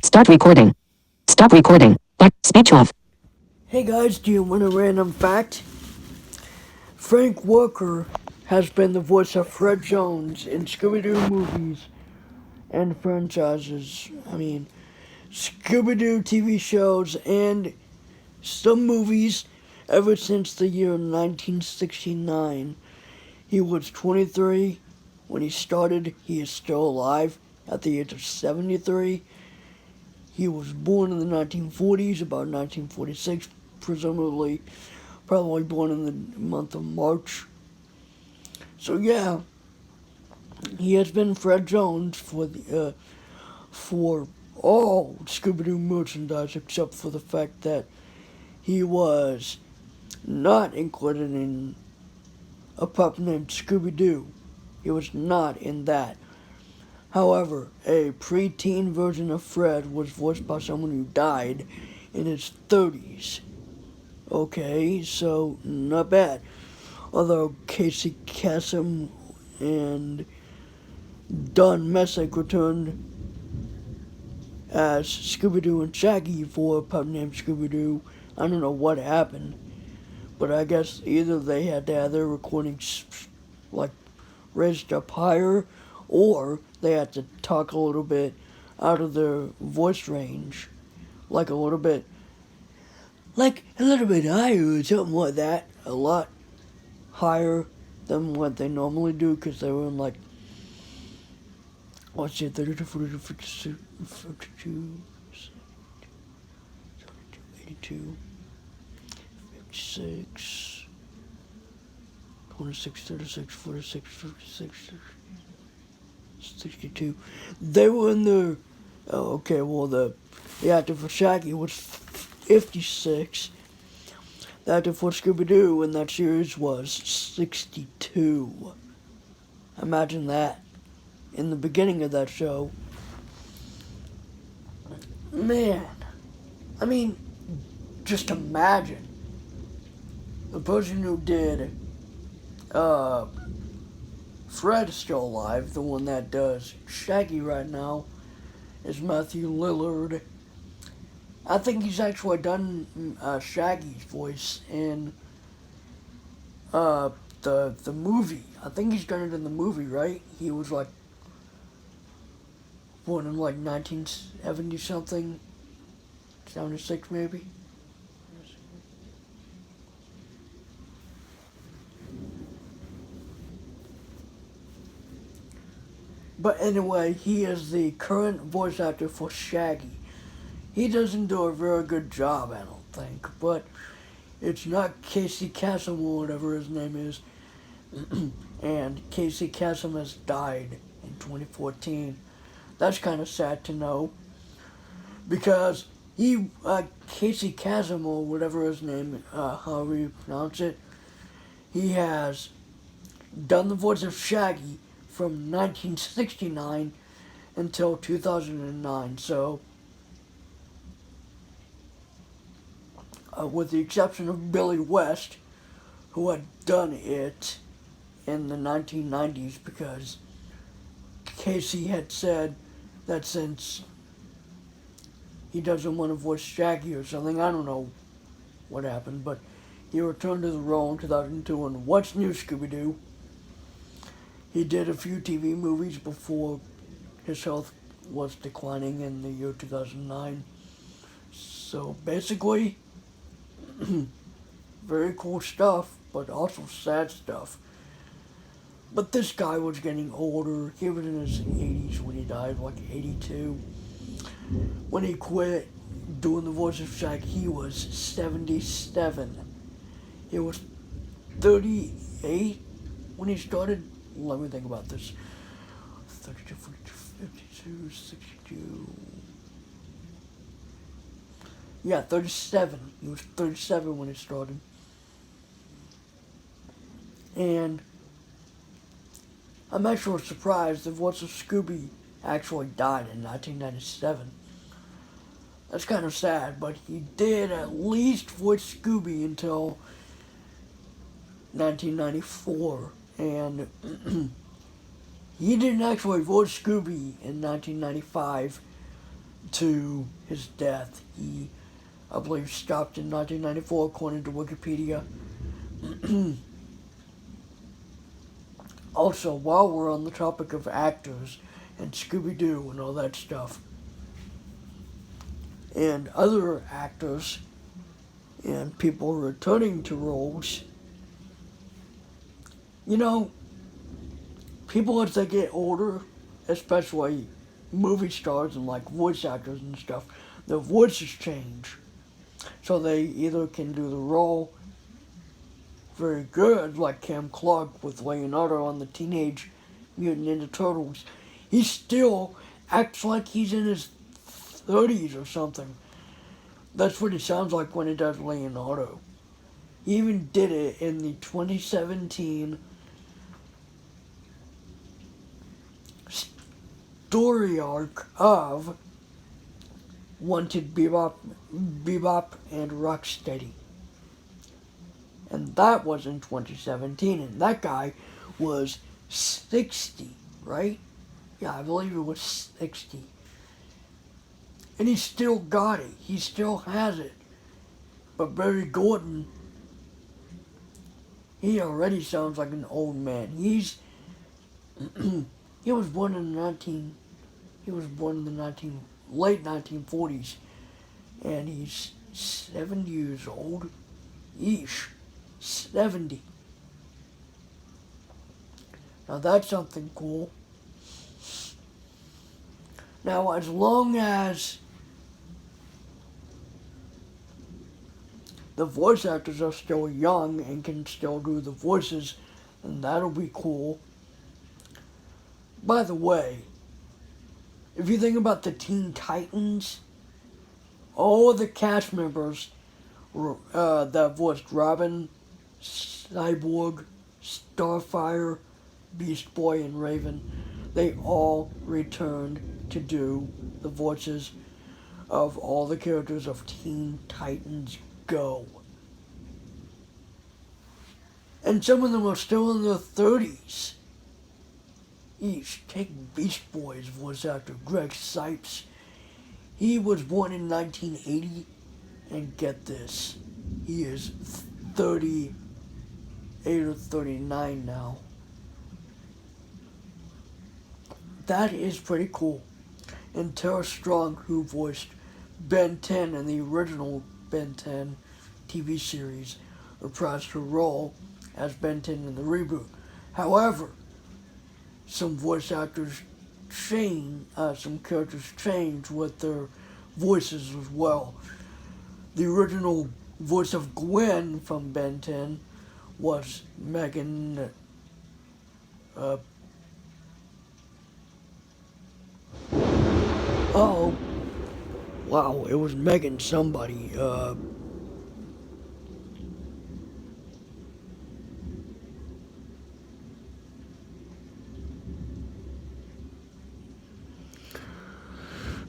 Start recording. Stop recording. Speech off. Hey guys, do you want a random fact? Frank Walker has been the voice of Fred Jones in Scooby-Doo movies and franchises. Scooby-Doo TV shows and some movies ever since the year 1969. He was 23 when he started. He is still alive at the age of 73. He was born in the 1940s, about 1946, presumably, probably born in the month of March. So yeah, he has been Fred Jones for all Scooby-Doo merchandise except for the fact that he was not included in a pup named Scooby-Doo. He was not in that. However, a preteen version of Fred was voiced by someone who died in his 30s. Okay, so not bad. Although Casey Kasem and Don Messick returned as Scooby-Doo and Shaggy for a pup named Scooby-Doo. I don't know what happened, but I guess either they had to have their recordings like raised up higher, or they had to talk a little bit out of their voice range, like a little bit higher or something like that, a lot higher than what they normally do, because they were in like, let's see, 32, 42, 52, 52, 82, 56, 26, 36, 46, 56, 62. They were in the, the actor for Shaggy was 56. The actor for Scooby-Doo in that series was 62. Imagine that. In the beginning of that show. Man. Just imagine. The person who did Fred is still alive. The one that does Shaggy right now is Matthew Lillard. I think he's actually done Shaggy's voice in the movie. I think he's done it in the movie, right? He was like born in like 1970 something, 76 maybe. But anyway, he is the current voice actor for Shaggy. He doesn't do a very good job, I don't think, but it's not Casey Kasem or whatever his name is. And Casey Kasem has died in 2014. That's kind of sad to know, because Casey Kasem or whatever his name, however you pronounce it, he has done the voice of Shaggy from 1969 until 2009. So, with the exception of Billy West, who had done it in the 1990s, because Casey had said that since he doesn't want to voice Shaggy or something, I don't know what happened, but he returned to the role in 2002 on What's New, Scooby-Doo. He did a few TV movies before his health was declining in the year 2009. So basically, very cool stuff, but also sad stuff. But this guy was getting older. He was in his 80s when he died, like 82. When he quit doing the voice of Shaggy, he was 77. He was 38 when he started. Let me think about this. 32, 42, 52, 62. Yeah, 37. He was 37 when he started. And I'm actually surprised the voice of Scooby actually died in 1997. That's kind of sad, but he did at least voice Scooby until 1994. And he didn't actually voice Scooby in 1995. to his death. He, I believe, stopped in 1994, according to Wikipedia. Also, while we're on the topic of actors and Scooby-Doo and all that stuff, and other actors and people returning to roles, you know, people as they get older, especially movie stars and like voice actors and stuff, their voices change. So they either can do the role very good, like Cam Clark with Leonardo on the Teenage Mutant Ninja Turtles. He still acts like he's in his 30s or something. That's what he sounds like when he does Leonardo. He even did it in the 2017 story arc of Wanted Bebop and Rocksteady. And that was in 2017, and that guy was 60, right? Yeah, I believe it was 60. And he still got it. He still has it. But Barry Gordon, he already sounds like an old man. He was born in the late 1940s, and he's 70 years old. Yeesh. 70. Now that's something cool. Now, as long as the voice actors are still young and can still do the voices, then that'll be cool. By the way, if you think about the Teen Titans, all of the cast members that voiced Robin, Cyborg, Starfire, Beast Boy, and Raven, they all returned to do the voices of all the characters of Teen Titans Go. And some of them are still in their 30s. Take Beast Boy's voice actor, Greg Sipes. He was born in 1980, and get this, he is 38 or 39 now. That is pretty cool. And Tara Strong, who voiced Ben 10 in the original Ben 10 TV series, reprised her role as Ben 10 in the reboot. However, some voice actors some characters change with their voices as well. The original voice of Gwen from Ben 10 was Megan. Wow, it was Megan somebody.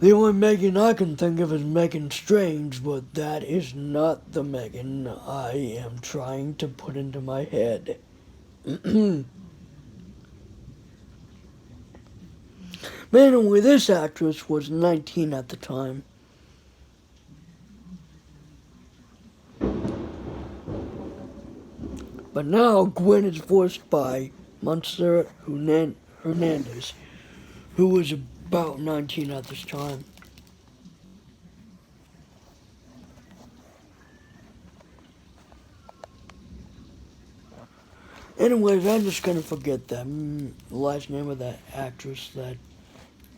The only Megan I can think of is Megan Strange, but that is not the Megan I am trying to put into my head. But anyway, this actress was 19 at the time. But now Gwen is voiced by Montserrat Hernandez, who was about 19 at this time. Anyways, I'm just gonna forget that last name of that actress that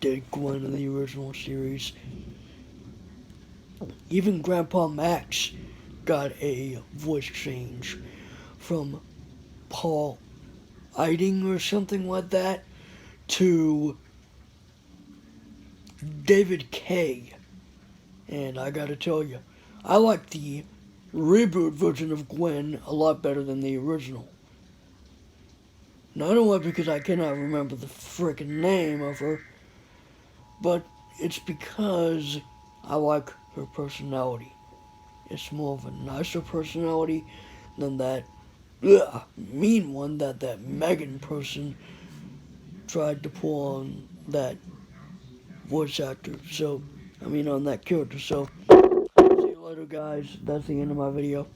did Gwen in the original series. Even Grandpa Max got a voice change from Paul Eiding or something like that to David Kaye. And I gotta tell you, I like the reboot version of Gwen a lot better than the original. Not only because I cannot remember the frickin' name of her, but it's because I like her personality. It's more of a nicer personality than that mean one that Megan person tried to pull on that voice actor. So On that character. So, see you later, guys. That's the end of my video.